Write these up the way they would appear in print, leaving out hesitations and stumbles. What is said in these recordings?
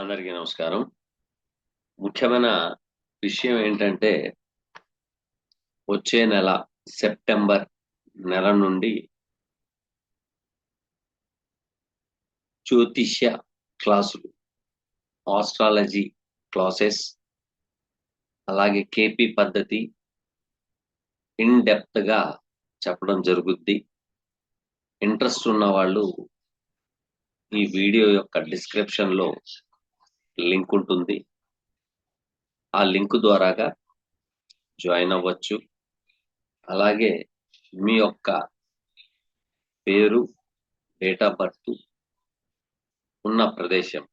అందరికీ నమస్కారం. ముఖ్యమైన విషయం ఏంటంటే, వచ్చే నెల సెప్టెంబర్ నెల నుండి జ్యోతిష్య క్లాసులు, ఆస్ట్రాలజీ క్లాసెస్, అలాగే కేపీ పద్ధతి ఇన్ డెప్త్ గా చెప్పడం జరుగుద్ది. ఇంట్రెస్ట్ ఉన్న వాళ్ళు ఈ వీడియో యొక్క డిస్క్రిప్షన్ లో లింక్ ఉంటుంది. ఆ లింక్ ద్వారాగా జాయిన్ అవ్వచ్చు. అలాగే మీ యొక్క పేరు, డేట్ ఆఫ్ బర్త్, ఉన్న ప్రదేశం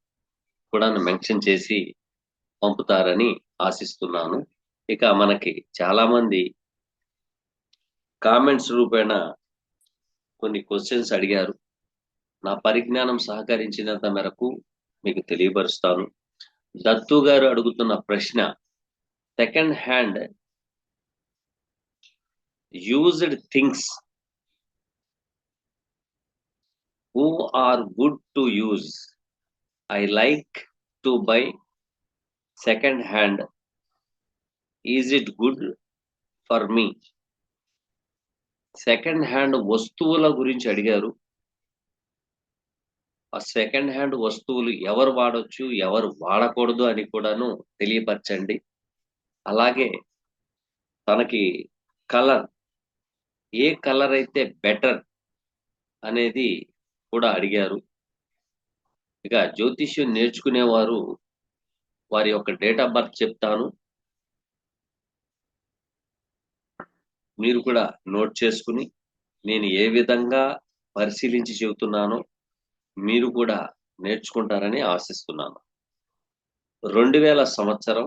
కూడా మెన్షన్ చేసి పంపుతారని ఆశిస్తున్నాను. ఇక మనకి చాలా మంది కామెంట్స్ రూపేణ కొన్ని క్వశ్చన్స్ అడిగారు. నా పరిజ్ఞానం సహకరించినంత మేరకు మీకు తెలియపరుస్తాను. దత్తు గారు అడుగుతున్న ప్రశ్న, second hand used things who are good to use. I like to buy second hand. Is it good for me? Second hand వస్తువుల గురించి అడిగారు. ఆ సెకండ్ హ్యాండ్ వస్తువులు ఎవరు వాడొచ్చు, ఎవరు వాడకూడదు అని కూడాను తెలియపరచండి. అలాగే తనకి కలర్, ఏ కలర్ అయితే బెటర్ అనేది కూడా అడిగారు. ఇక జ్యోతిష్యం నేర్చుకునేవారు వారి యొక్క డేట్ ఆఫ్ బర్త్ చెప్తాను, మీరు కూడా నోట్ చేసుకుని నేను ఏ విధంగా పరిశీలించి చెబుతున్నానో మీరు కూడా నేర్చుకుంటారని ఆశిస్తున్నాను. 2000 సంవత్సరం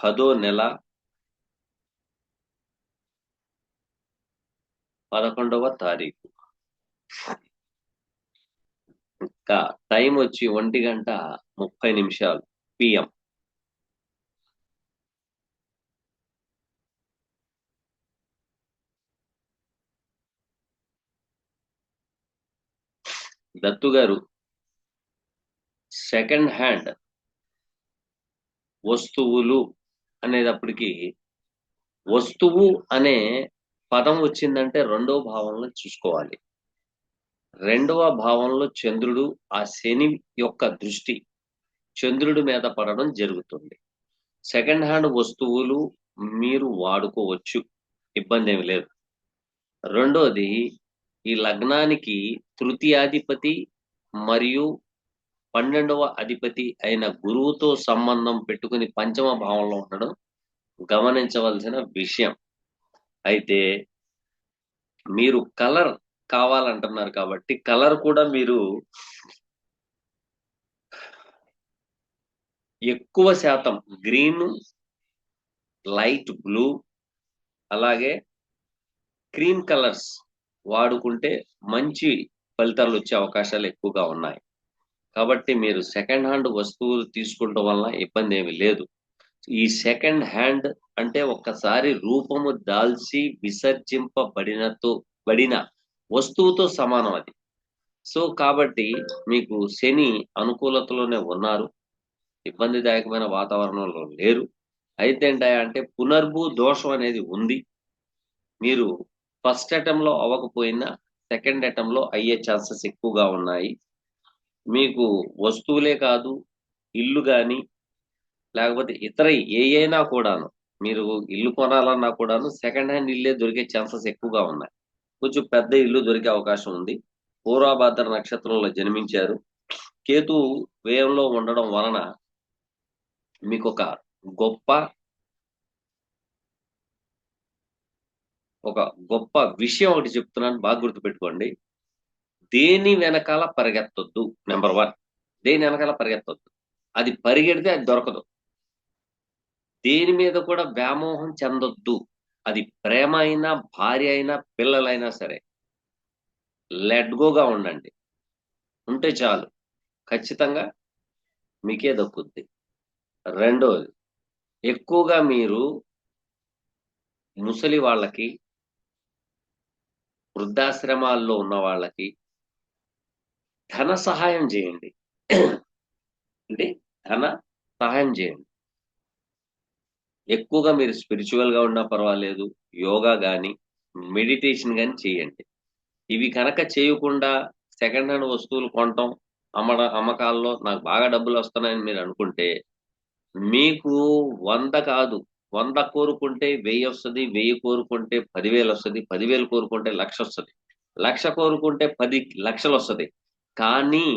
10వ నెల 11వ తారీఖు. ఇంకా టైం వచ్చి 1:30 PM. దత్తు గారు, సెకండ్ హ్యాండ్ వస్తువులు అనేటప్పటికి వస్తువు అనే పదం వచ్చిందంటే రెండవ భావంలో చూసుకోవాలి. రెండవ భావంలో చంద్రుడు, ఆ శని యొక్క దృష్టి చంద్రుడి మీద పడడం జరుగుతుంది. సెకండ్ హ్యాండ్ వస్తువులు మీరు వాడుకోవచ్చు, ఇబ్బంది ఏమి లేదు. రెండోది, ఈ లగ్నానికి తృతీయాధిపతి మరియు 12వ అధిపతి అయిన గురువుతో సంబంధం పెట్టుకుని పంచమ భావంలో ఉండడం గమనించవలసిన విషయం. అయితే మీరు కలర్ కావాలంటున్నారు కాబట్టి కలర్ కూడా మీరు ఎక్కువ శాతం గ్రీన్, లైట్ బ్లూ, అలాగే క్రీమ్ కలర్స్ వాడుకుంటే మంచి ఫలితాలు వచ్చే అవకాశాలు ఎక్కువగా ఉన్నాయి. కాబట్టి మీరు సెకండ్ హ్యాండ్ వస్తువులు తీసుకోవడం వల్ల ఇబ్బంది ఏమి లేదు. ఈ సెకండ్ హ్యాండ్ అంటే ఒక్కసారి రూపము దాల్చి బడిన వస్తువుతో సమానం అది. సో కాబట్టి మీకు శని అనుకూలతలోనే ఉన్నారు, ఇబ్బందిదాయకమైన వాతావరణంలో లేరు. అయితే ఏంటంటే పునర్భూ దోషం అనేది ఉంది. మీరు ఫస్ట్ అటెంప్ట్లో అవ్వకపోయినా సెకండ్ అటెంప్ట్లో అయ్యే ఛాన్సెస్ ఎక్కువగా ఉన్నాయి. మీకు వస్తువులే కాదు, ఇల్లు కానీ లేకపోతే ఇతర అయినా కూడాను, మీరు ఇల్లు కొనాలన్నా కూడాను సెకండ్ హ్యాండ్ ఇల్లే దొరికే ఛాన్సెస్ ఎక్కువగా ఉన్నాయి. కొంచెం పెద్ద ఇల్లు దొరికే అవకాశం ఉంది. పూర్వభాద్ర నక్షత్రంలో జన్మించారు. కేతు వ్యయంలో ఉండడం వలన మీకు ఒక గొప్ప విషయం ఒకటి చెప్తున్నాను, బాగా గుర్తుపెట్టుకోండి. దేని వెనకాల పరిగెత్తొద్దు. నెంబర్ 1, దేని వెనకాల పరిగెత్తొద్దు. అది పరిగెడితే అది దొరకదు. దేని మీద కూడా వ్యామోహం చెందొద్దు. అది ప్రేమ అయినా, భార్య అయినా, పిల్లలైనా సరే లెట్ గోగా ఉండండి. ఉంటే చాలు, ఖచ్చితంగా మీకే దక్కుద్ది. రెండోది, ఎక్కువగా మీరు ముసలి వాళ్ళకి, వృద్ధాశ్రమాల్లో ఉన్న వాళ్ళకి ధన సహాయం చేయండి. అంటే ధన సహాయం చేయండి. ఎక్కువగా మీరు స్పిరిచువల్ గా ఉన్నా పర్వాలేదు, యోగా గాని, మెడిటేషన్ గాని చేయండి. ఇవి కనుక చేయకుండా సెకండ్ హ్యాండ్ వస్తువులు కొనటం, అమ్మకాల్లో నాకు బాగా డబ్బులు వస్తున్నాయని మీరు అనుకుంటే, మీకు 100 కాదు, 100 కోరుకుంటే 1000 వస్తది, 1000 కోరుకుంటే 10,000 వస్తది, 10,000 కోరుకుంటే 1,00,000 వస్తది, 1,00,000 కోరుకుంటే 10 లక్షలు వస్తది. కానీ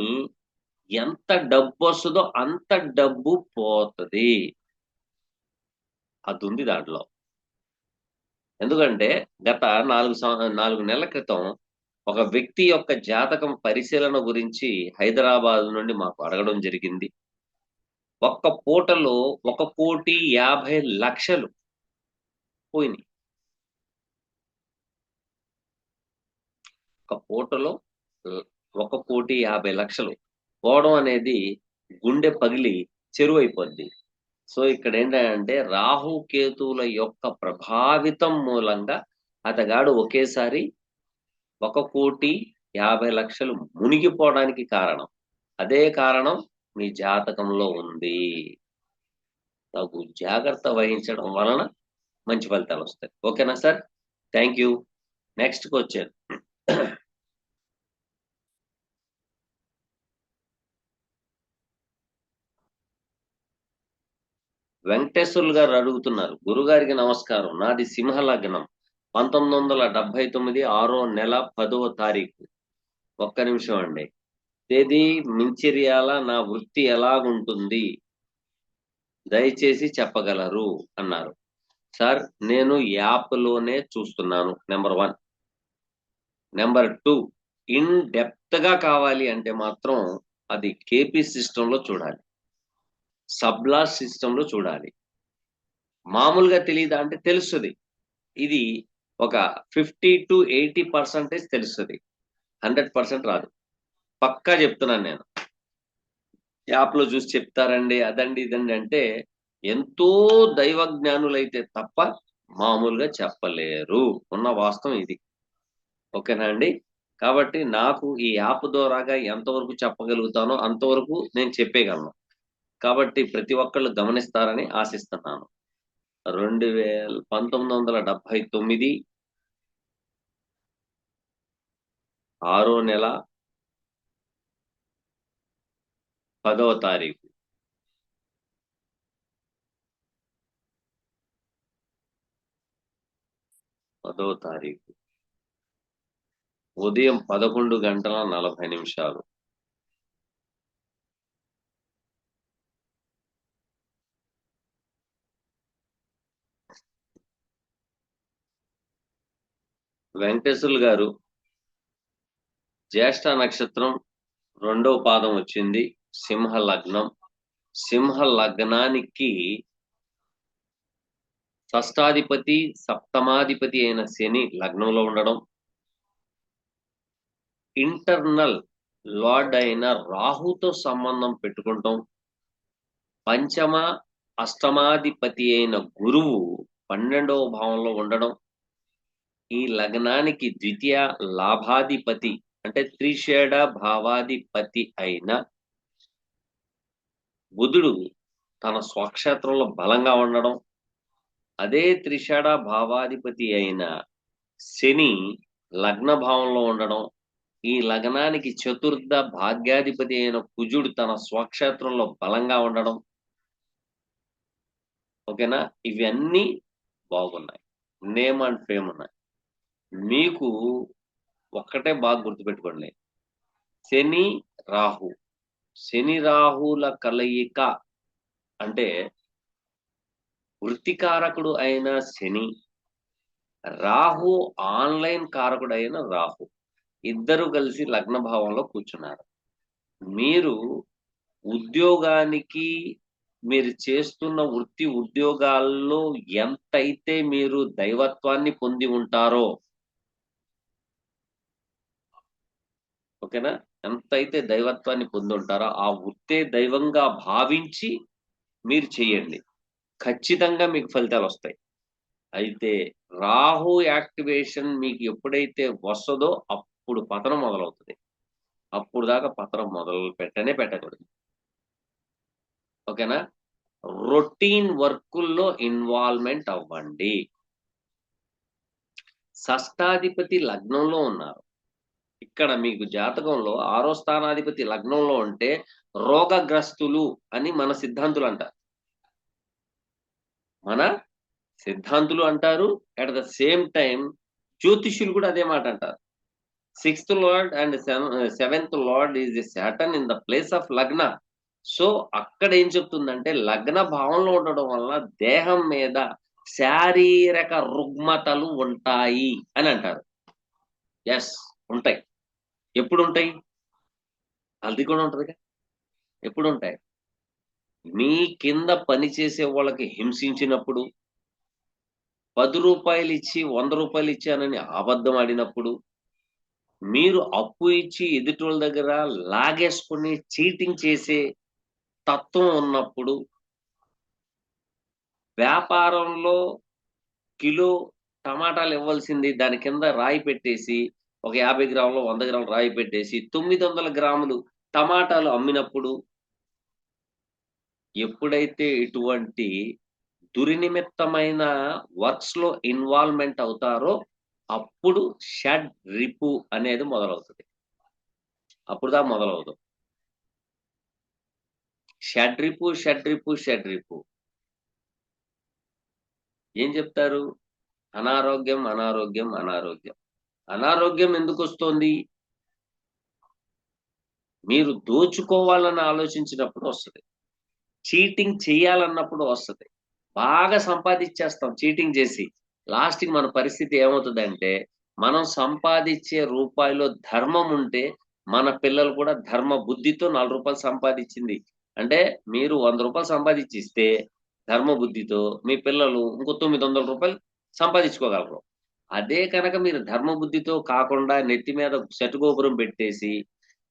ఎంత డబ్బు వస్తుందో అంత డబ్బు పోతది. అదుంది దాంట్లో. ఎందుకంటే గత 4 నెలల క్రితం ఒక వ్యక్తి యొక్క జాతకం పరిశీలన గురించి హైదరాబాద్ నుండి మాకు అడగడం జరిగింది. ఒక్క పూటలో 1,50,00,000 పోయినాయి. ఒక పూటలో 1,50,00,000 పోవడం అనేది గుండె పగిలి చెరువైపోద్ది. సో ఇక్కడ ఏంటంటే రాహు కేతువుల యొక్క ప్రభావితం మూలంగా అతగాడు ఒకేసారి 1,50,00,000 మునిగిపోవడానికి కారణం. అదే కారణం మీ జాతకంలో ఉంది. నాకు జాగ్రత్త వహించడం వలన మంచి ఫలితాలు వస్తాయి. ఓకేనా sir? Thank you. Next question. Venkateswarlu గారు అడుగుతున్నారు, గురుగారికి నమస్కారం, నాది సింహ లగ్నం, 1979 6వ నెల 10వ తారీఖు. ఒక్క నిమిషం అండి. తేదీ మించిర్యాల, నా వృత్తి ఎలాగుంటుంది దయచేసి చెప్పగలరు అన్నారు. సార్ నేను యాప్లోనే చూస్తున్నాను, నెంబర్ 1. నెంబర్ 2, ఇన్ డెప్త్ గా కావాలి అంటే మాత్రం అది కేపీ సిస్టంలో చూడాలి, సబ్లాస్ సిస్టంలో చూడాలి. మామూలుగా తెలియదా అంటే తెలుస్తుంది. ఇది ఒక 50 to 80% తెలుస్తుంది, 100% రాదు. పక్కా చెప్తున్నాను నేను. యాప్ లో చూసి చెప్తారండి అదండి ఇదండి అంటే ఎంతో దైవజ్ఞానులైతే తప్ప మామూలుగా చెప్పలేరు. ఉన్న వాస్తవం ఇది. ఓకేనా అండి? కాబట్టి నాకు ఈ యాప్ ద్వారాగా ఎంతవరకు చెప్పగలుగుతానో అంతవరకు నేను చెప్పేయగలను. కాబట్టి ప్రతి ఒక్కళ్ళు గమనిస్తారని ఆశిస్తున్నాను. 1979 6వ నెల 10వ తారీఖు. ఉదయం 11:40. వెంకటేశ్వర్లు గారు, జ్యేష్ఠ నక్షత్రం 2వ పాదం వచ్చింది, సింహ లగ్నం. సింహ లగ్నానికి షష్టాధిపతి సప్తమాధిపతి అయిన శని లగ్నంలో ఉండడం, ఇంటర్నల్ లార్డ్ అయిన రాహుతో సంబంధం పెట్టుకుంటాం, పంచమ అష్టమాధిపతి అయిన గురువు 12వ భావంలో ఉండడం, ఈ లగ్నానికి ద్వితీయ లాభాధిపతి అంటే త్రిషేడ భావాధిపతి అయిన బుధుడు తన స్వక్షేత్రంలో బలంగా ఉండడం, అదే త్రిషేడ భావాధిపతి అయిన శని లగ్న భావంలో ఉండడం, ఈ లగ్నానికి చతుర్థ భాగ్యాధిపతి అయిన కుజుడు తన స్వక్షేత్రంలో బలంగా ఉండడం. ఓకేనా? ఇవన్నీ బాగున్నాయి, నేమ్ అండ్ ఫేమ్ ఉన్నాయి. మీకు ఒక్కటే బాగా గుర్తుపెట్టుకోండి, శని రాహు, శని రాహుల కలయిక అంటే వృత్తికారకుడు అయిన శని, రాహు ఆన్లైన్ కారకుడు అయిన రాహు, ఇద్దరు కలిసి లగ్న భావంలో కూర్చున్నారు. మీరు ఉద్యోగానికి, మీరు చేస్తున్న వృత్తి ఉద్యోగాల్లో ఎంతైతే మీరు దైవత్వాన్ని పొంది ఉంటారో, ఓకేనా, ఎంతైతే దైవత్వాన్ని పొంది ఉంటారో ఆ వృత్తే దైవంగా భావించి మీరు చేయండి, ఖచ్చితంగా మీకు ఫలితాలు వస్తాయి. అయితే రాహు యాక్టివేషన్ మీకు ఎప్పుడైతే వస్తుందో అప్పుడు పతనం మొదలవుతుంది. అప్పుడు దాకా పతనం మొదలు పెట్టకూడదు. ఓకేనా? రొటీన్ వర్కుల్లో ఇన్వాల్వ్మెంట్ అవ్వండి. షష్టాధిపతి లగ్నంలో ఉన్నారు. ఇక్కడ మీకు జాతకంలో 6వ స్థానాధిపతి లగ్నంలో ఉంటే రోగగ్రస్తులు అని మన సిద్ధాంతులు అంటారు. అట్ ద సేమ్ టైం జ్యోతిష్యులు కూడా అదే మాట అంటారు. 6th lord and 7th lord is the Saturn in the place of లగ్న. సో అక్కడ ఏం చెప్తుందంటే లగ్న భావంలో ఉండడం వల్ల దేహం మీద శారీరక రుగ్మతలు ఉంటాయి అని అంటారు. ఎస్, ఉంటాయి. ఎప్పుడు ఉంటాయి? అది కూడా ఉంటదిగా. ఎప్పుడు ఉంటాయి? మీ కింద పనిచేసే వాళ్ళకి హింసించినప్పుడు, 10 రూపాయలు ఇచ్చి 100 రూపాయలు ఇచ్చానని అబద్ధం ఆడినప్పుడు, మీరు అప్పు ఇచ్చి ఎదుటోళ్ళ దగ్గర లాగేసుకుని చీటింగ్ చేసే తత్వం ఉన్నప్పుడు, వ్యాపారంలో కిలో టమాటాలు ఇవ్వాల్సింది దాని కింద రాయి పెట్టేసి ఒక 50 గ్రాములు 100 గ్రాములు రాయి పెట్టేసి 900 గ్రాములు టమాటాలు అమ్మినప్పుడు, ఎప్పుడైతే ఇటువంటి దుర్నిమిత్తమైన వర్క్స్ లో ఇన్వాల్వ్మెంట్ అవుతారో అప్పుడు షడ్ రిపు అనేది మొదలవుతుంది. అప్పుడు దా మొదలవుతుంది షడ్ రిపు ఏం చెప్తారు? అనారోగ్యం అనారోగ్యం అనారోగ్యం. అనారోగ్యం ఎందుకు వస్తుంది? మీరు దోచుకోవాలని ఆలోచించినప్పుడు వస్తుంది. చీటింగ్ చేయాలన్నప్పుడు వస్తుంది. బాగా సంపాదించేస్తాం చీటింగ్ చేసి. లాస్ట్కి మన పరిస్థితి ఏమవుతుందంటే మనం సంపాదించే రూపాయిలో ధర్మం ఉంటే మన పిల్లలు కూడా ధర్మ బుద్ధితో 4 రూపాయలు సంపాదించింది అంటే మీరు 100 రూపాయలు సంపాదించిస్తే ధర్మ బుద్ధితో మీ పిల్లలు ఇంకో 900 రూపాయలు సంపాదించుకోగలరు. అదే కనుక మీరు ధర్మ బుద్ధితో కాకుండా నెత్తి మీద శటుగోపురం పెట్టేసి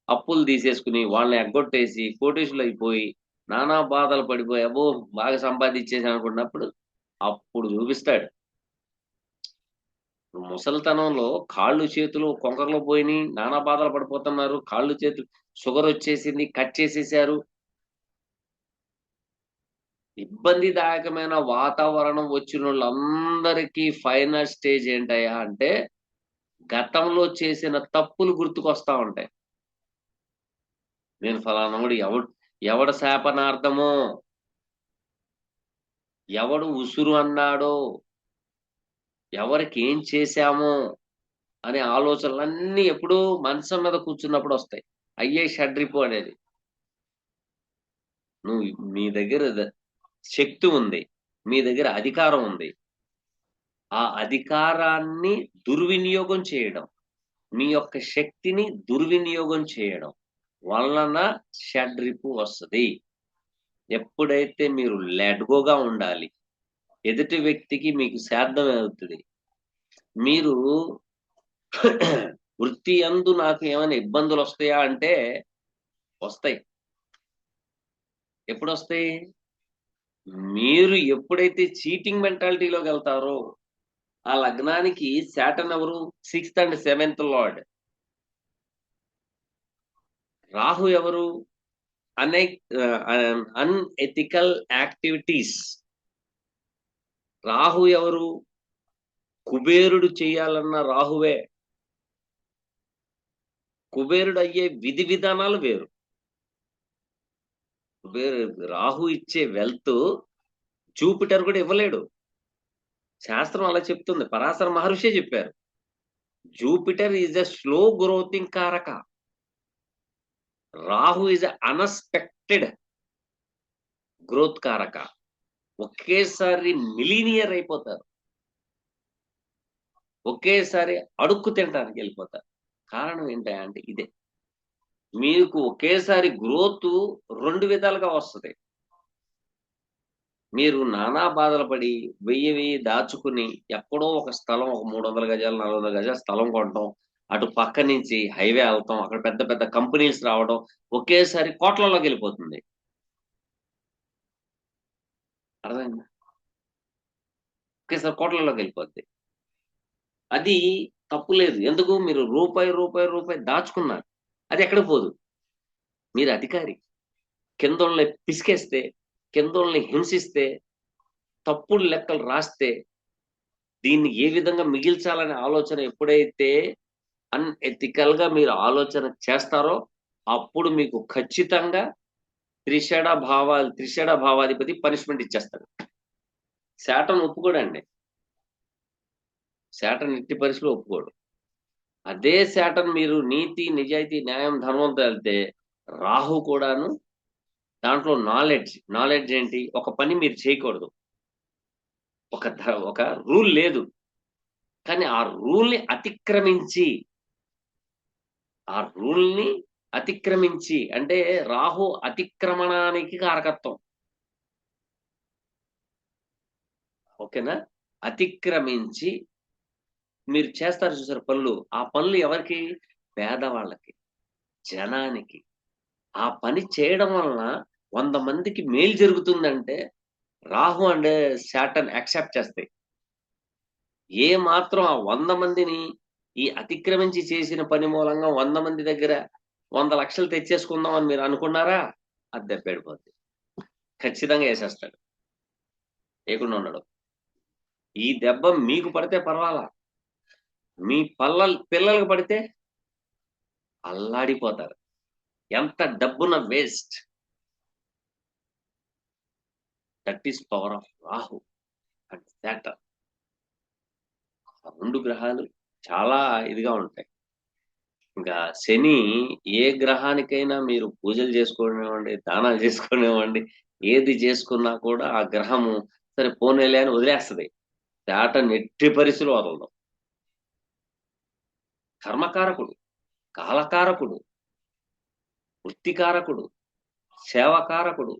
అప్పులు తీసేసుకుని వాళ్ళని ఎగ్గొట్టేసి కోటేశ్వరులు అయిపోయి నానా బాధలు పడిపోయి అబ్బో బాగా సంపాదించేసి అనుకున్నప్పుడు అప్పుడు చూపిస్తాడు. ముసలితనంలో కాళ్ళు చేతులు కొంకర్లో పోయినాయి, నానా బాధలు పడిపోతున్నారు, కాళ్ళు చేతులు షుగర్ వచ్చేసింది, కట్ చేసేసారు. ఇబ్బందిదాయకమైన వాతావరణం వచ్చిన వాళ్ళందరికీ ఫైనల్ స్టేజ్ ఏంటయ్యా అంటే గతంలో చేసిన తప్పులు గుర్తుకొస్తా ఉంటాయి. నేను ఫలానాడు ఎవడు శాపనార్థమో, ఎవడు ఉసురు అన్నాడో, ఎవరికి ఏం చేశామో అనే ఆలోచనలన్నీ ఎప్పుడూ మనసం మీద కూర్చున్నప్పుడు వస్తాయి. అయ్యే షడ్రిపు అనేది. మీ దగ్గర శక్తి ఉంది, మీ దగ్గర అధికారం ఉంది. ఆ అధికారాన్ని దుర్వినియోగం చేయడం, మీ యొక్క శక్తిని దుర్వినియోగం చేయడం వలన షడ్రిపు వస్తుంది. ఎప్పుడైతే మీరు లెడ్గోగా ఉండాలి, ఎదుటి వ్యక్తికి మీకు శార్థం అవుతుంది. మీరు వృత్తి యందు నాకు ఏమైనా ఇబ్బందులు వస్తాయా అంటే వస్తాయి. ఎప్పుడు వస్తాయి? మీరు ఎప్పుడైతే చీటింగ్ మెంటాలిటీలోకి వెళ్తారో ఆ లగ్నానికి శాటర్న్ ఎవరు? 6th and 7th lord. Rahu ఎవరు? Unethical activities. రాహు ఎవరు? కుబేరుడు చేయాలన్న రాహువే. కుబేరుడు అయ్యే విధి విధానాలు వేరు. రాహు ఇచ్చే వెల్త్ జూపిటర్ కూడా ఇవ్వలేడు. శాస్త్రం అలా చెప్తుంది. పరాశర మహర్షి చెప్పారు, జూపిటర్ ఈజ్ ఎ స్లో గ్రోతింగ్ కారక, రాహు ఈజ్ అన్ఎక్స్పెక్టెడ్ గ్రోత్ కారక. ఒకేసారి మిలీనియర్ అయిపోతారు, ఒకేసారి అడుక్కు తినడానికి వెళ్ళిపోతారు. కారణం ఏంటంటే ఇదే, మీకు ఒకేసారి గ్రోత్ 2 విధాలుగా వస్తుంది. మీరు నానా బాధలు పడి 1000 దాచుకుని ఎక్కడో ఒక స్థలం, ఒక 300 గజాలు 400 గజాల స్థలం కొనడం, అటు పక్క నుంచి హైవే వెళ్తాం, అక్కడ పెద్ద పెద్ద కంపెనీస్ రావడం, ఒకేసారి కోట్లలోకి వెళ్ళిపోతుంది. అర్థమైందా? ఒకేసారి కోట్లలోకి వెళ్ళిపోద్ది. అది తప్పు లేదు. ఎందుకు మీరు రూపాయి, రూపాయి, రూపాయి దాచుకున్నారు. అది ఎక్కడికి పోదు. మీరు అధికారి. కిందోళ్ళని పిసికేస్తే, కిందోళ్ళని హింసిస్తే, తప్పుడు లెక్కలు రాస్తే, దీన్ని ఏ విధంగా మిగిల్చాలనే ఆలోచన ఎప్పుడైతే అన్‌ఎథికల్‌గా మీరు ఆలోచన చేస్తారో, అప్పుడు మీకు ఖచ్చితంగా త్రిషడ భావాధిపతి పనిష్మెంట్ ఇచ్చేస్తాడు. శాటన్ ఒప్పుకోడండి. శాటన్ ఎట్టి పరిస్థితిలో ఒప్పుకోడు. అదే శాటన్ మీరు నీతి, నిజాయితీ, న్యాయం, ధర్మంతో ఎళ్తే, రాహు కూడాను దాంట్లో నాలెడ్జ్ ఏంటి? ఒక పని మీరు చేయకూడదు. ఒక రూల్ లేదు. కానీ ఆ రూల్‌ని అతిక్రమించి, ఆ రూల్‌ని అతిక్రమించి అంటే రాహు అతిక్రమణానికి కారకత్వం. ఓకేనా? అతిక్రమించి మీరు చేస్తారు చూసారా పనులు, ఆ పనులు ఎవరికి? పేదవాళ్ళకి, జనానికి. ఆ పని చేయడం వలన 100 మందికి మేలు జరుగుతుందంటే రాహు అండ్ సాటర్న్ యాక్సెప్ట్ చేస్తాయి. ఏ మాత్రం ఆ 100 మందిని ఈ అతిక్రమించి చేసిన పని మూలంగా 100 మంది దగ్గర 100,00,000 తెచ్చేసుకుందాం అని మీరు అనుకున్నారా? అది దెబ్బేడిపోద్ది. ఖచ్చితంగా ఏసేస్తాడు. ఏయకుండా ఉండడు. ఈ దెబ్బ మీకు పడితే పర్వాలా. మీ పిల్లలకి పడితే అల్లాడిపోతారు. ఎంత డబ్బున waste. That is power of Rahu and Saturn. ఆ 2 గ్రహాలు చాలా ఇదిగా ఉంటాయి. ఇంకా శని ఏ గ్రహానికైనా మీరు పూజలు చేసుకోనివ్వండి, దానాలు చేసుకోనివ్వండి, ఏది చేసుకున్నా కూడా ఆ గ్రహము సరే పోనీలే అని వదిలేస్తది. సాటర్న్ ఎట్టి పరిస్థితిలో వదలదు. కర్మకారకుడు, కాలకారకుడు, వృత్తికారకుడు, సేవకారకుడు.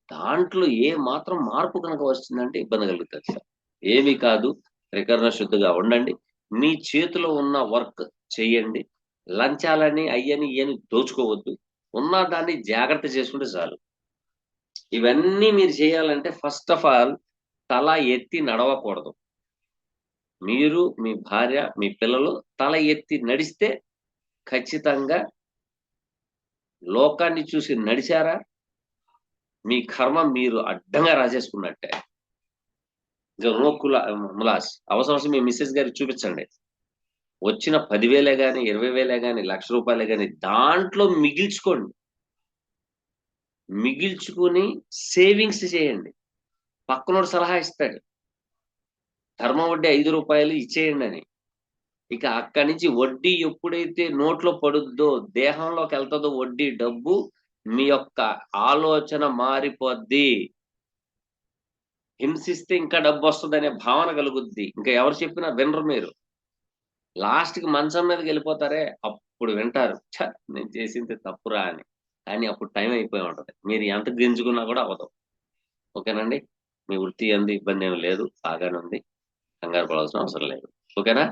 దాంట్లో ఏ మాత్రం మార్పు గనక వచ్చిందంటే ఇబ్బంది కలుగుతది సార్. ఏమీ కాదు. త్రికరణ శుద్ధిగా ఉండండి. మీ చేతిలో ఉన్న వర్క్ చెయ్యండి. లంచాలని అయ్యని ఇయ్యని దోచుకోవద్దు. ఉన్న దాన్ని జాగ్రత్త చేసుకుంటే చాలు. ఇవన్నీ మీరు చేయాలంటే ఫస్ట్ ఆఫ్ ఆల్ తల ఎత్తి నడవకూడదు. మీరు, మీ భార్య, మీ పిల్లలు తల ఎత్తి నడిస్తే ఖచ్చితంగా లోకాన్ని చూసి నడిచారా, మీ కర్మ మీరు అడ్డంగా రాసేసుకున్నట్టే. ఇక నో ములాస్. అవసరం మీ మిసెస్ గారికి చూపించండి. వచ్చిన 10,000 గాని, 20,000 గాని, ₹1,00,000 గాని దాంట్లో మిగిల్చుకోండి. మిగిల్చుకొని సేవింగ్స్ చేయండి. పక్కనోడు సలహా ఇస్తాడు. ధర్మం వడ్డీ ₹5 ఇచ్చేయండని. ఇక అక్కడి నుంచి వడ్డీ ఎప్పుడైతే నోట్లో పడుద్దో, దేహంలోకెళ్తదో వడ్డీ డబ్బు, మీ యొక్క ఆలోచన మారిపోద్ది. హింసిస్తే ఇంకా డబ్బొస్తదనే భావన కలుగుద్ది. ఇంకా ఎవరు చెప్పినా వినరు మీరు. లాస్ట్‌కి మంచం మీదకెళ్ళిపోతారే, అప్పుడు వింటారు. నేను చేసింది తప్పురా అని. కానీ అప్పుడు టైం అయిపోయి ఉంటది. మీరు ఎంత గింజుకున్నా కూడా అవ్వదు. ఓకేనండి? మీ వృత్తి యందు ఇబ్బందేమి లేదు. బాగానే ఉంది. కంగారు పడాల్సిన అవసరం లేదు. ఓకేనా?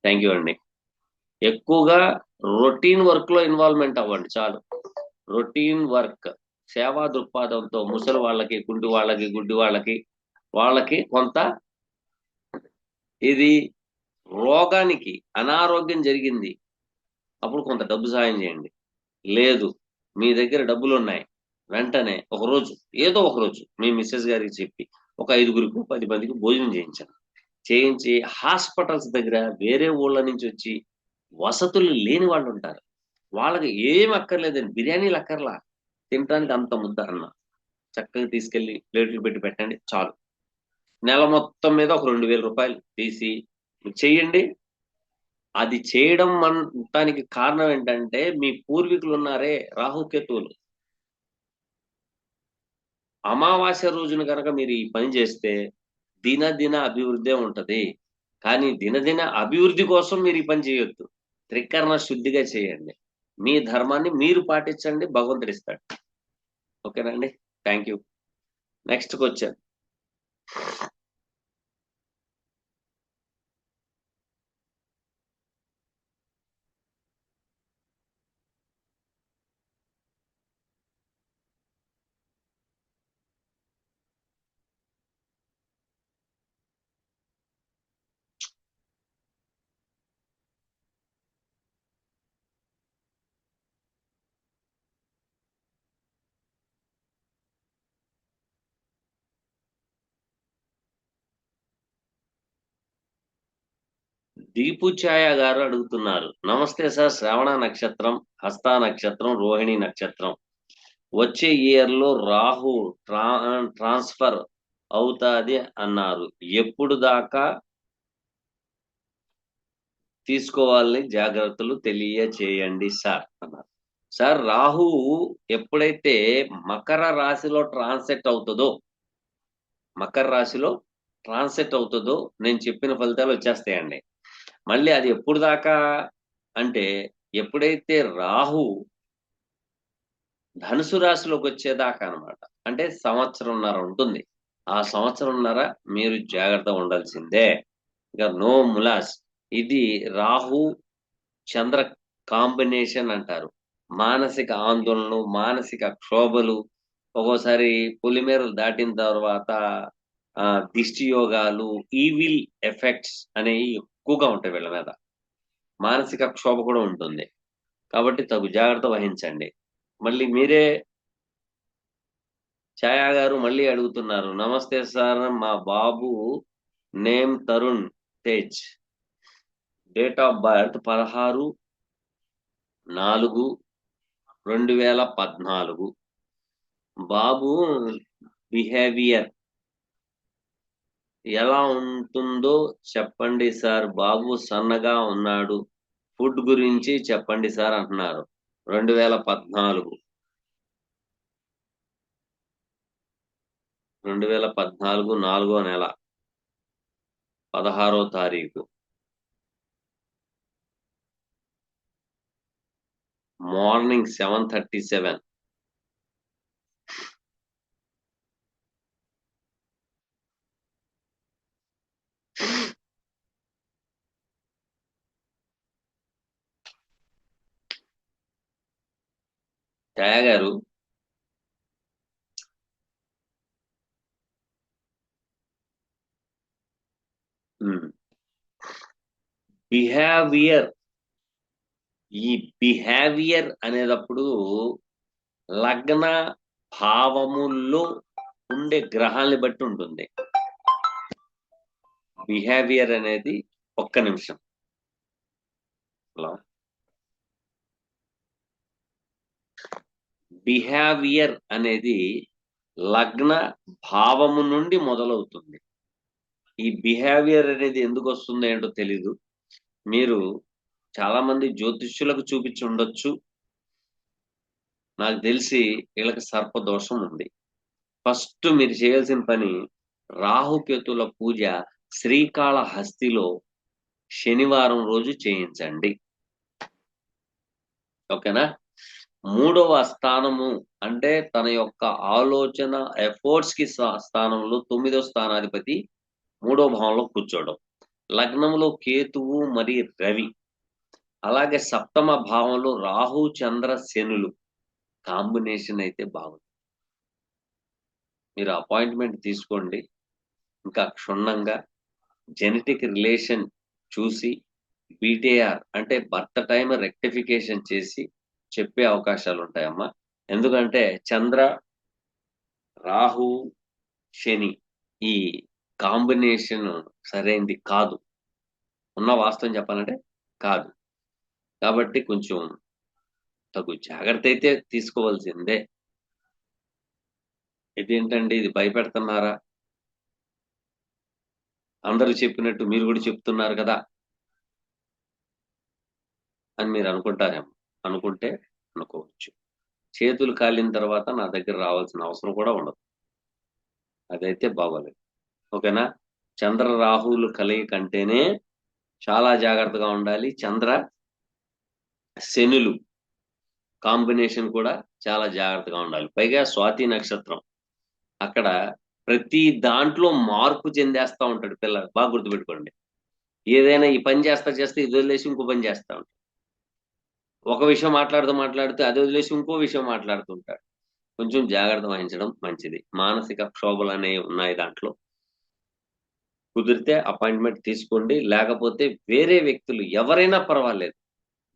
థాంక్ యూ అండి. ఎక్కువగా రొటీన్ వర్క్‌లో ఇన్వాల్వ్‌మెంట్ అవ్వండి చాలు. Routine work. సేవా దృక్పథంతో ముసలి వాళ్ళకి, కుంటి వాళ్ళకి, గుడ్డి వాళ్ళకి, వాళ్ళకి కొంత ఇది రోగానికి అనారోగ్యం జరిగింది. అప్పుడు కొంత డబ్బు సాయం చేయండి. లేదు మీ దగ్గర డబ్బులున్నాయి. వెంటనే ఒకరోజు ఏదో ఒకరోజు మీ మిసెస్ గారికి చెప్పి ఒక 5గురికో, 10 మందికి భోజనం చేయించండి. చేయించి హాస్పిటల్స్ దగ్గర వేరే ఊళ్ళ నుంచి వచ్చి వసతులు లేని వాళ్ళుంటారు. వాళ్ళకి ఏమి అక్కర్లేదండి. బిర్యానీలు అక్కర్లా. తినటానికి అంత ముద్ద అన్నం. చక్కగా తీసుకెళ్ళి ప్లేట్లు పెట్టి పెట్టండి చాలు. నెల మొత్తం మీద ఒక ₹2,000 తీసి చెయ్యండి. అది చేయడం దానికి కారణం ఏంటంటే, మీ పూర్వీకులున్నారే రాహుకేతువులు. అమావాస్య రోజున గనక మీరు ఈ పని చేస్తే, దినదిన అభివృద్ధే ఉంటది. కానీ దినదిన అభివృద్ధి కోసం మీరు ఈ పని చేయొద్దు. త్రికరణ శుద్ధిగా చేయండి. మీ ధర్మాన్ని మీరు పాటించండి. భగవంతుడిస్తాడు. ఓకేనండి. Thank you. Next question. Deepu Chhaya గారు అడుగుతున్నారు. నమస్తే సార్, శ్రవణ నక్షత్రం, హస్త నక్షత్రం, రోహిణి నక్షత్రం వచ్చే ఇయర్ లో రాహు ట్రాన్స్ఫర్ అవుతాది అన్నారు. ఎప్పుడు దాకా తీసుకోవాలని జాగ్రత్తలు తెలియచేయండి సార్ అన్నారు. సార్, రాహువు ఎప్పుడైతే మకర రాశిలో ట్రాన్సెట్ అవుతుందో నేను చెప్పిన ఫలితాలు వచ్చేస్తాయండి. మళ్ళీ అది ఎప్పుడు దాకా అంటే, ఎప్పుడైతే రాహు ధనుసు రాశిలోకి వచ్చేదాకా అనమాట. అంటే సంవత్సరంన్నర ఉంటుంది. ఆ సంవత్సరంన్నర మీరు జాగ్రత్త ఉండాల్సిందే. ఇక నో ములాస్. ఇది రాహు చంద్ర కాంబినేషన్ అంటారు. మానసిక ఆందోళనలు, మానసిక క్షోభలు, ఒక్కోసారి పొలిమేరలు దాటిన తర్వాత దిష్టి యోగాలు, ఈవిల్ ఎఫెక్ట్స్ అనేవి ఎక్కువగా ఉంటాయి వీళ్ళ మీద. మానసిక క్షోభ కూడా ఉంటుంది. కాబట్టి తగు జాగ్రత్త వహించండి. మళ్ళీ మీరే ఛాయా గారు మళ్ళీ అడుగుతున్నారు. నమస్తే సార్, మా బాబు name Tarun Tej, date of birth 16/4/2014. బాబు బిహేవియర్ ఎలా ఉంటుందో చెప్పండి సార్. బాబు సన్నగా ఉన్నాడు, ఫుడ్ గురించి చెప్పండి సార్ అంటున్నారు. 2014 4వ నెల 16వ తారీఖు మార్నింగ్ 7:37. ఛాయా గారు, బిహేవియర్ ఈ బిహేవియర్ అనేటప్పుడు లగ్న భావముల్లో ఉండే గ్రహాల్ని బట్టి ఉంటుంది. బిహేవియర్ అనేది ఒక్క నిమిషం. హలో. బిహేవియర్ అనేది లగ్న భావము నుండి మొదలవుతుంది. ఈ బిహేవియర్ అనేది ఎందుకు వస్తుంది ఏంటో తెలీదు. మీరు చాలా మంది జ్యోతిష్యులకు చూపించి ఉండొచ్చు. నాకు తెలిసి వీళ్ళకి సర్పదోషం ఉంది. ఫస్ట్ మీరు చేయాల్సిన పని, రాహుకేతుల పూజ శ్రీకాళహస్తిలో శనివారం రోజు చేయించండి. ఓకేనా? 3వ స్థానము అంటే తన యొక్క ఆలోచన ఎఫర్ట్స్ కి స్థానంలో 9వ స్థానాధిపతి 3వ భావంలో కూర్చోవడం, లగ్నంలో కేతువు మరి రవి, అలాగే 7వ భావంలో రాహు చంద్ర శనులు కాంబినేషన్ అయితే బాగుంది. మీరు అపాయింట్మెంట్ తీసుకోండి. ఇంకా క్షుణ్ణంగా జెనెటిక్ రిలేషన్ చూసి బీటీఆర్ అంటే బర్త్ టైం రెక్టిఫికేషన్ చేసి చెప్పే అవకాశాలు ఉంటాయమ్మా. ఎందుకంటే చంద్ర, రాహు, శని ఈ కాంబినేషన్ సరైనది కాదు. ఉన్న వాస్తవం చెప్పాలంటే కాదు. కాబట్టి కొంచెం తగు జాగ్రత్త అయితే తీసుకోవాల్సిందే. ఇదేంటండి, ఇది భయపెడుతున్నారా? అందరూ చెప్పినట్టు మీరు కూడా చెప్తున్నారు కదా అని మీరు అనుకుంటారేమో. అనుకుంటే అనుకోవచ్చు. చేతులు కాలిన తర్వాత నా దగ్గర రావాల్సిన అవసరం కూడా ఉండదు. అదైతే బాగోలేదు. ఓకేనా? చంద్ర రాహువులు కలయిక అంటేనే చాలా జాగ్రత్తగా ఉండాలి. చంద్ర శనులు కాంబినేషన్ కూడా చాలా జాగ్రత్తగా ఉండాలి. పైగా స్వాతి నక్షత్రం. అక్కడ ప్రతి దాంట్లో మార్పు చెందేస్తా ఉంటాడు పిల్ల. బాగా గుర్తుపెట్టుకోండి. ఏదైనా ఈ పని చేస్తే ఇది వదిలేసి ఇంకో పని చేస్తా ఉంటాడు. ఒక విషయం మాట్లాడుతూ అది వదిలేసి ఇంకో విషయం మాట్లాడుతుంటాడు. కొంచెం జాగ్రత్త వహించడం మంచిది. మానసిక క్షోభలు అనేవి ఉన్నాయి దాంట్లో. కుదిరితే అపాయింట్మెంట్ తీసుకోండి. లేకపోతే వేరే వ్యక్తులు ఎవరైనా పర్వాలేదు,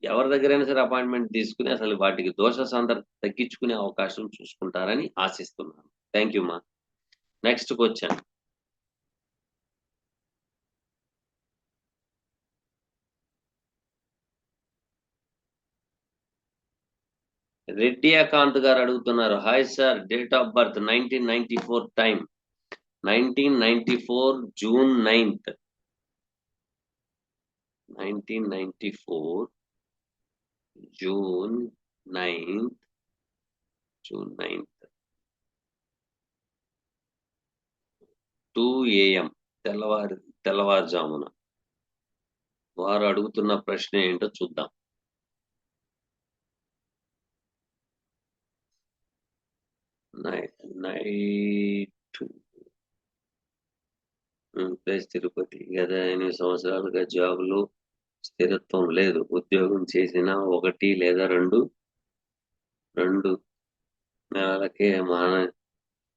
ఎవరి దగ్గరైనా సరే అపాయింట్మెంట్ తీసుకుని అసలు వాటికి దోష సాంద్రత తగ్గించుకునే అవకాశం చూసుకుంటారని ఆశిస్తున్నాను. థ్యాంక్ యూ మా. నెక్స్ట్కి వచ్చాను. రెడ్డి అకాంత్ గారు అడుగుతున్నారు. Hi sir, date of birth 1994 time 1994 June 9th 1994 June 9th 2 AM తెల్లవారుజామున. వారు అడుగుతున్న ప్రశ్న ఏంటో చూద్దాం. Night place Tirupati. గత 8 సంవత్సరాలుగా జాబులో స్థిరత్వం లేదు. ఉద్యోగం చేసిన 1 లేదా 2 నెలలకే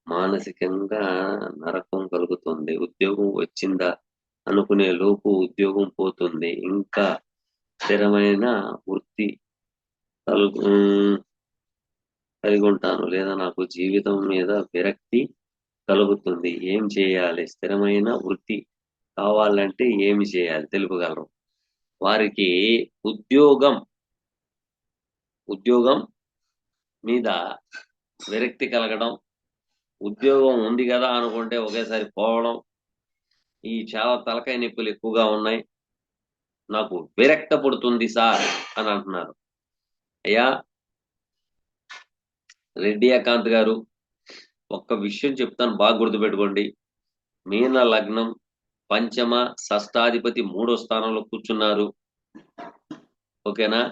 మానసికంగా నరకం కలుగుతుంది. ఉద్యోగం వచ్చిందా అనుకునే లోపు ఉద్యోగం పోతుంది. ఇంకా స్థిరమైన వృత్తి కలిగి ఉంటాను, లేదా నాకు జీవితం మీద విరక్తి కలుగుతుంది. ఏం చేయాలి? స్థిరమైన వృత్తి కావాలంటే ఏమి చేయాలి తెలుపగలరు? వారికి ఉద్యోగం మీద విరక్తి కలగడం, ఉద్యోగం ఉంది కదా అనుకుంటే ఒకేసారి పోవడం, ఈ చాలా తలకాయ నొప్పులు ఎక్కువగా ఉన్నాయి, నాకు విరక్త పడుతుంది సార్ అని అంటున్నారు. అయ్యా రెడ్డి అకాంత్ గారు, ఒక్క విషయం చెప్తాను, బాగా గుర్తుపెట్టుకోండి. మీన లగ్నం, పంచమ షష్టాధిపతి 3వ స్థానంలో కూర్చున్నారు. ఓకేనా?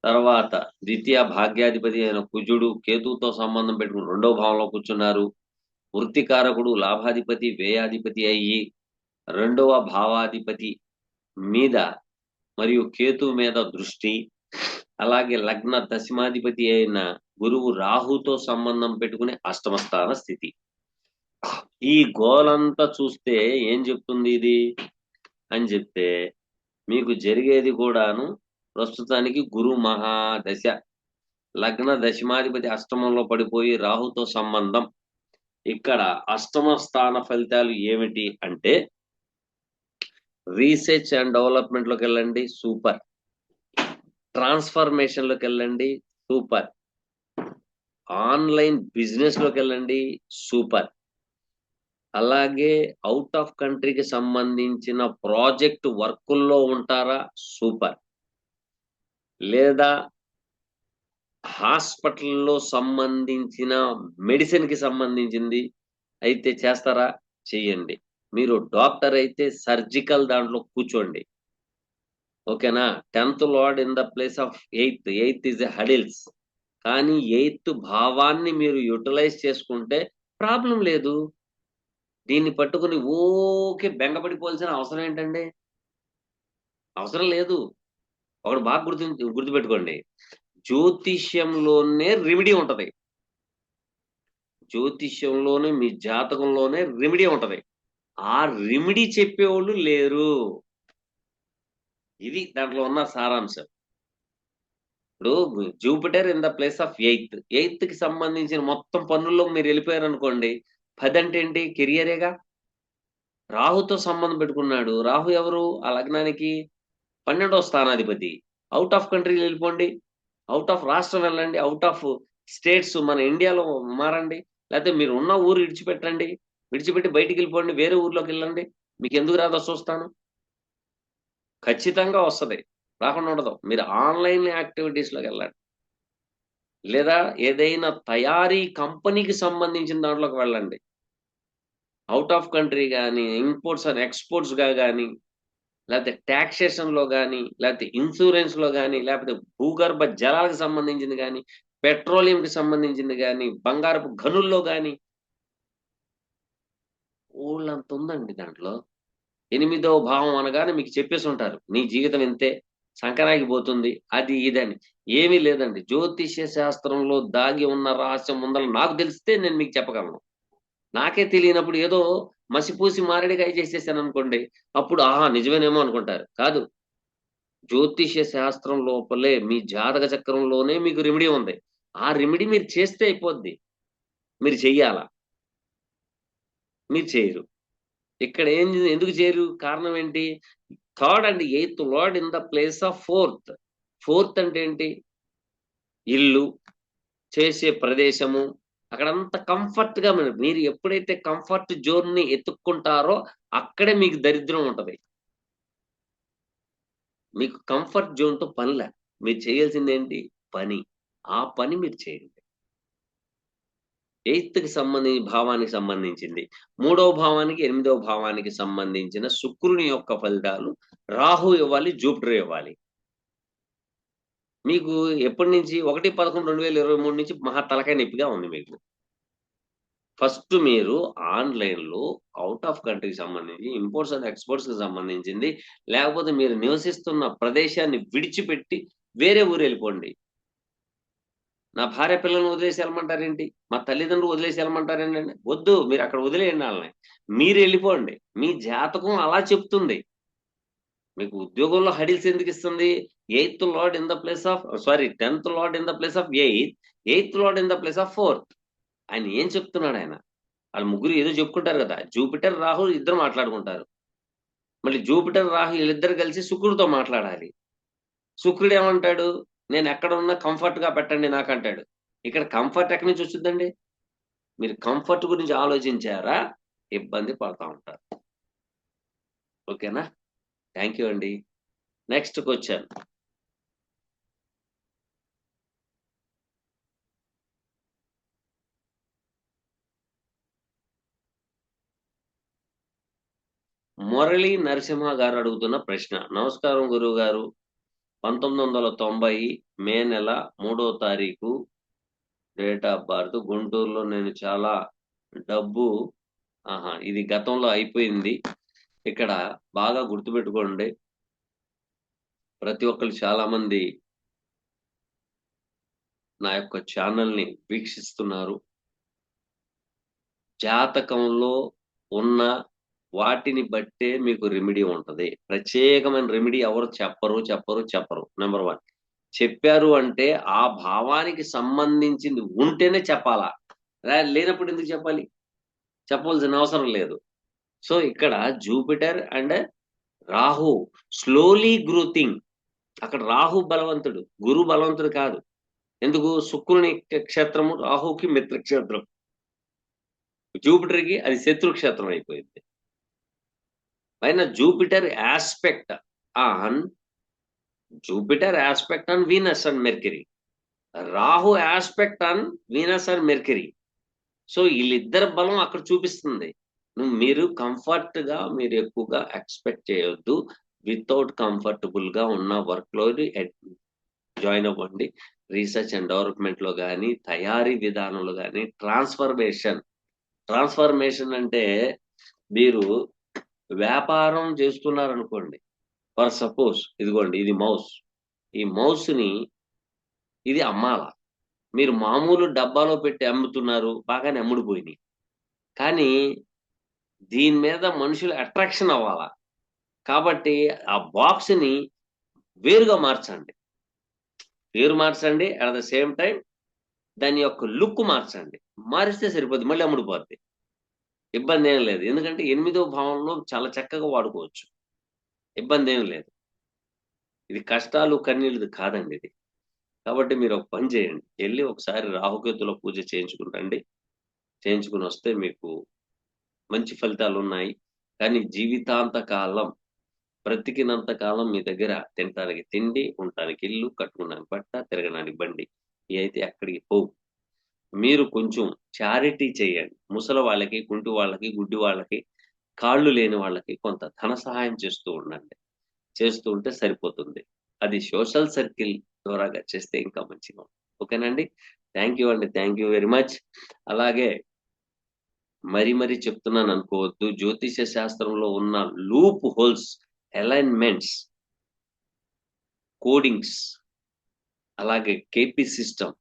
తర్వాత ద్వితీయ భాగ్యాధిపతి అయిన కుజుడు కేతువుతో సంబంధం పెట్టుకుని 2వ భావంలో కూర్చున్నారు. వృత్తికారకుడు లాభాధిపతి వ్యయాధిపతి అయ్యి 2వ భావాధిపతి మీద మరియు కేతు మీద దృష్టి, అలాగే లగ్న దశమాధిపతి అయిన గురువు రాహుతో సంబంధం పెట్టుకుని 8వ స్థాన స్థితి. ఈ గోలంతా చూస్తే ఏం చెప్తుంది ఇది అని చెప్తే, మీకు జరిగేది కూడాను ప్రస్తుతానికి గురు మహాదశ, లగ్న దశమాధిపతి అష్టమంలో పడిపోయి రాహుతో సంబంధం. ఇక్కడ 8వ స్థాన ఫలితాలు ఏమిటి అంటే, రీసెర్చ్ అండ్ డెవలప్మెంట్ లోకి వెళ్ళండి, సూపర్. ట్రాన్స్ఫర్మేషన్ లోకి వెళ్ళండి, సూపర్. ఆన్లైన్ బిజినెస్ లోకి వెళ్ళండి, సూపర్. అలాగే అవుట్ ఆఫ్ కంట్రీకి సంబంధించిన ప్రాజెక్ట్ వర్కుల్లో ఉంటారా, సూపర్. లేదా హాస్పిటల్లో సంబంధించిన మెడిసిన్ కి సంబంధించింది అయితే చేస్తారా, చెయ్యండి. మీరు డాక్టర్ అయితే సర్జికల్ దాంట్లో కూర్చోండి. ఓకేనా? 10th lord in the place of 8th is a hurdles. కానీ 8th భావాన్ని మీరు యూటిలైజ్ చేసుకుంటే ప్రాబ్లం లేదు. దీన్ని పట్టుకుని ఓకే బెంగపడిపోవాల్సిన అవసరం ఏంటండి? అవసరం లేదు. ఒకటి బాగా గుర్తుపెట్టుకోండి, జ్యోతిష్యంలోనే రెమెడీ ఉంటది. జ్యోతిష్యంలోనే మీ జాతకంలోనే రెమెడీ ఉంటది. ఆ రెమెడీ చెప్పేవాళ్ళు లేరు. ఇది దాంట్లో ఉన్న సారాంశం. ఇప్పుడు Jupiter in the place of 8th కి సంబంధించిన మొత్తం పనుల్లో మీరు వెళ్ళిపోయారు అనుకోండి. 10 అంటే ఏంటి? కెరియరేగా. రాహుతో సంబంధం పెట్టుకున్నాడు. రాహు ఎవరు? ఆ లగ్నానికి 12వ స్థానాధిపతి. అవుట్ ఆఫ్ కంట్రీ వెళ్ళిపోండి, అవుట్ ఆఫ్ రాష్ట్రం వెళ్ళండి, అవుట్ ఆఫ్ స్టేట్స్ మన ఇండియాలో మారండి, లేకపోతే మీరు ఉన్న ఊరు విడిచిపెట్టి బయటికి వెళ్ళిపోండి, వేరే ఊర్లోకి వెళ్ళండి. మీకు ఎందుకు రాదో చూస్తాను. ఖచ్చితంగా వస్తుంది, రాకుండా ఉండదు. మీరు ఆన్లైన్ యాక్టివిటీస్లోకి వెళ్ళండి, లేదా ఏదైనా తయారీ కంపెనీకి సంబంధించిన దాంట్లోకి వెళ్ళండి. అవుట్ ఆఫ్ కంట్రీ కానీ, ఇంపోర్ట్స్ అండ్ ఎక్స్పోర్ట్స్గా కానీ, లేకపోతే ట్యాక్సేషన్లో కానీ, లేకపోతే ఇన్సూరెన్స్లో కానీ, లేకపోతే భూగర్భ జలాలకు సంబంధించింది కానీ, పెట్రోలియంకి సంబంధించింది కానీ, బంగారపు గనుల్లో కానీ, ఊళ్ళంత ఉందండి దాంట్లో. 8వ భావం అనగానే మీకు చెప్పేసి ఉంటారు, నీ జీవితం ఇంతే, సంకరాకి పోతుంది, అది ఇదని. ఏమీ లేదండి. జ్యోతిష్య శాస్త్రంలో దాగి ఉన్న రహస్యం ముందర నాకు తెలిస్తే నేను మీకు చెప్పగలను. నాకే తెలియనప్పుడు ఏదో మసిపూసి మారేడుకాయ చేసేసాను అనుకోండి, అప్పుడు ఆహా నిజమేనేమో అనుకుంటారు. కాదు, జ్యోతిష్య శాస్త్రం లోపలే మీ జాతక చక్రంలోనే మీకు రెమెడీ ఉంది. ఆ రెమెడీ మీరు చేస్తే అయిపోద్ది. మీరు చెయ్యాలా? మీరు చేయరు. ఇక్కడ ఎందుకు చేయరు? కారణం ఏంటి? 3rd and 8th lord in the place of 4th. 4th అంటే ఏంటి? ఇల్లు, చేసే ప్రదేశము, అక్కడంతా కంఫర్ట్‌గా మీరు ఎప్పుడైతే కంఫర్ట్ జోన్‌ని ఎతుక్కుంటారో అక్కడే మీకు దరిద్రం ఉంటది. మీకు కంఫర్ట్ జోన్‌తో పనిలే. మీరు చేయాల్సిందేంటి? పని. ఆ పని మీరు చేయండి. ఎయిత్‌కి భావానికి సంబంధించింది. మూడవ భావానికి, ఎనిమిదవ భావానికి సంబంధించిన శుక్రుని యొక్క ఫలితాలు రాహు ఇవ్వాలి, జూపిటర్ ఇవ్వాలి. మీకు ఎప్పటినుంచి 1/11/2023 నుంచి మహా తలకాయ నొప్పిగా ఉంది మీకు. ఫస్ట్ మీరు ఆన్‌లైన్‌లో ఔట్ ఆఫ్ కంట్రీకి సంబంధించి ఇంపోర్ట్స్ అండ్ ఎక్స్‌పోర్ట్స్‌కి సంబంధించింది, లేకపోతే మీరు నివసిస్తున్న ప్రదేశాన్ని విడిచిపెట్టి వేరే ఊరెళ్ళిపోండి. నా భార్య పిల్లల్ని వదిలేసి ఎళ్ళమంటారేంటి? మా తల్లిదండ్రులు వదిలేసి ఎళ్ళమంటారేంటండి? వద్దు. మీరక్కడ వదిలేయండి ఆళ్ళని. మీరెళ్ళిపోండి. మీ జాతకం అలా చెప్తుంది. మీకు ఉద్యోగంలో హడిల్స్ ఎందుకిస్తుంది? Eighth lord in the place of sorry 10థ్ lord in the place of eighth, eighth lord in the place of fourth. ఆయన ఏం చెప్తున్నాడాయన? ఆళ్ళు ముగ్గురు ఏదో చెప్పుకుంటారు గదా! జూపిటర్, రాహు ఇద్దరు మాట్లాడుకుంటారు. మళ్ళీ జూపిటర్, రాహు ఈళ్ళిద్దరు కలిసి శుక్రుడితో మాట్లాడాలి. శుక్రుడేమంటాడు? నేనెక్కడున్నా కంఫర్ట్‌గా పెట్టండి నాకంటాడు. ఇక్కడ కంఫర్ట్ ఎక్కడి నుంచి వచ్చుద్దండి? మీరు కంఫర్ట్ గురించి ఆలోచించారా? ఇబ్బంది పడతా ఉంటారు. ఓకేనా? థాంక్ యూ అండి. Next question. మురళీ నరసింహ గారు అడుగుతున్న ప్రశ్న. నమస్కారం గురువుగారు. 1990 మే నెల 3వ తారీఖు డేట్ ఆఫ్ బర్త్. గుంటూరులో నేను చాలా డబ్బు ఇది గతంలో అయిపోయింది. ఇక్కడ బాగా గుర్తుపెట్టుకోండి. ప్రతి ఒక్కళ్ళు చాలామంది నా యొక్క ఛానెల్‌ని వీక్షిస్తున్నారు. జాతకంలో ఉన్న వాటిని బట్టే మీకు రెమెడీ ఉంటది. ప్రత్యేకమైన రెమెడీ ఎవరు చెప్పరు. నంబర్ 1. చెప్పారు అంటే ఆ భావానికి సంబంధించింది ఉంటేనే చెప్పాలా? లేనప్పుడు ఎందుకు చెప్పాలి? చెప్పవలసిన అవసరం లేదు. సో, ఇక్కడ జూపిటర్ అండ్ రాహు స్లోలీ గ్రోతింగ్. అక్కడ రాహు బలవంతుడు. గురు బలవంతుడు కాదు. ఎందుకు? శుక్రుని క్షేత్రము రాహుకి మిత్రక్షేత్రం. జూపిటర్‌కి అది శత్రు క్షేత్రం అయిపోయింది. పైన on Jupiter aspect on Venus and Mercury. Rahu aspect on Venus and Mercury. So, ఈళ్ళిద్దరి బలం అక్కడ చూపిస్తుంది. మీరు కంఫర్ట్‌గా మీరు ఎక్కువగా ఎక్స్‌పెక్ట్ చేయొద్దు. వితౌట్ కంఫర్టబుల్‌గా ఉన్న వర్క్‌లోని జాయిన్ అవ్వండి. రీసెర్చ్ అండ్ డెవలప్‌మెంట్‌లో గాని, తయారీ విధానంలో గాని ట్రాన్స్‌ఫర్మేషన్ అంటే మీరు వ్యాపారం చేస్తున్నారనుకోండి. ఫర్ సపోజ్ ఇదిగోండి ఇది మౌస్. ఈ మౌస్‌ని ఇది అమ్మాల. మీరు మామూలు డబ్బాలో పెట్టి అమ్ముతున్నారు. బాగానే అమ్ముడుపోయినియి. కానీ దీని మీద మనుషులు అట్రాక్షన్ అవ్వాల. కాబట్టి ఆ బాక్స్‌ని వేరుగా మార్చండి. పేరు మార్చండి. అట్ ద సేమ్ టైమ్ దాని యొక్క లుక్ మార్చండి. మారిస్తే సరిపోద్ది. మళ్ళీ అమ్ముడుపోద్ది. ఇబ్బందేం లేదు. ఎందుకంటే ఎనిమిదో భావంలో చాలా చక్కగా వాడుకోవచ్చు. ఇబ్బందేం లేదు. ఇది కష్టాలు, కన్నీళ్ళది కాదండి ఇది. కాబట్టి మీరు ఒక పని చేయండి. ఎళ్లి ఒకసారి రాహుకేతుల పూజ చేయించుకుని రండి. చేయించుకొనొస్తే మీకు మంచి ఫలితాలున్నాయి. కానీ జీవితాంత కాలం బ్రతికినంత కాలం మీ దగ్గర తినటానికి తిండి, ఉండటానికి ఇల్లు, కట్టుకోవడానికి బట్ట, తిరగడానికి బండి. ఇయైతే ఎక్కడికి పోవు. మీరు కొంచెం చారిటీ చేయండి. ముసలి వాళ్ళకి, కుంటి వాళ్ళకి, గుడ్డి వాళ్ళకి, కాళ్ళు లేని వాళ్ళకి కొంత ధన సహాయం చేస్తూ ఉండండి. చేస్తూ ఉంటే సరిపోతుంది. అది సోషల్ సర్కిల్ ద్వారాగా చేస్తే ఇంకా మంచిగా ఉంటుంది. ఓకేనండి. థాంక్ యూ అండి. Thank you very much. అలాగే మరీ చెప్తున్నాననుకోవద్దు. జ్యోతిష్య శాస్త్రంలో ఉన్న లూప్ హోల్స్, అలైన్‌మెంట్స్, కోడింగ్స్ అలాగే KP system,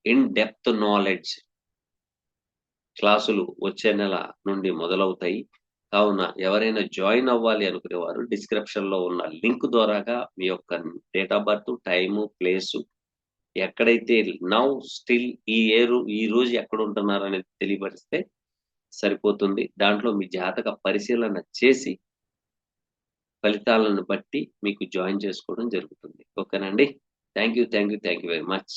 in depth knowledge క్లాసులు వచ్చే నెల నుండి మొదలవుతాయి. కావున ఎవరైనా జాయిన్ అవ్వాలి అనుకునేవారు డిస్క్రిప్షన్‌లో ఉన్న లింక్ ద్వారాగా మీ యొక్క date of birth, time, place ఎక్కడైతే నౌ స్టిల్ ఈ రోజు ఎక్కడుంటున్నారనేది తెలియపరిస్తే సరిపోతుంది. దాంట్లో మీ జాతక పరిశీలన చేసి ఫలితాలను బట్టి మీకు జాయిన్ చేసుకోవడం జరుగుతుంది. ఓకేనండి. Thank you very much.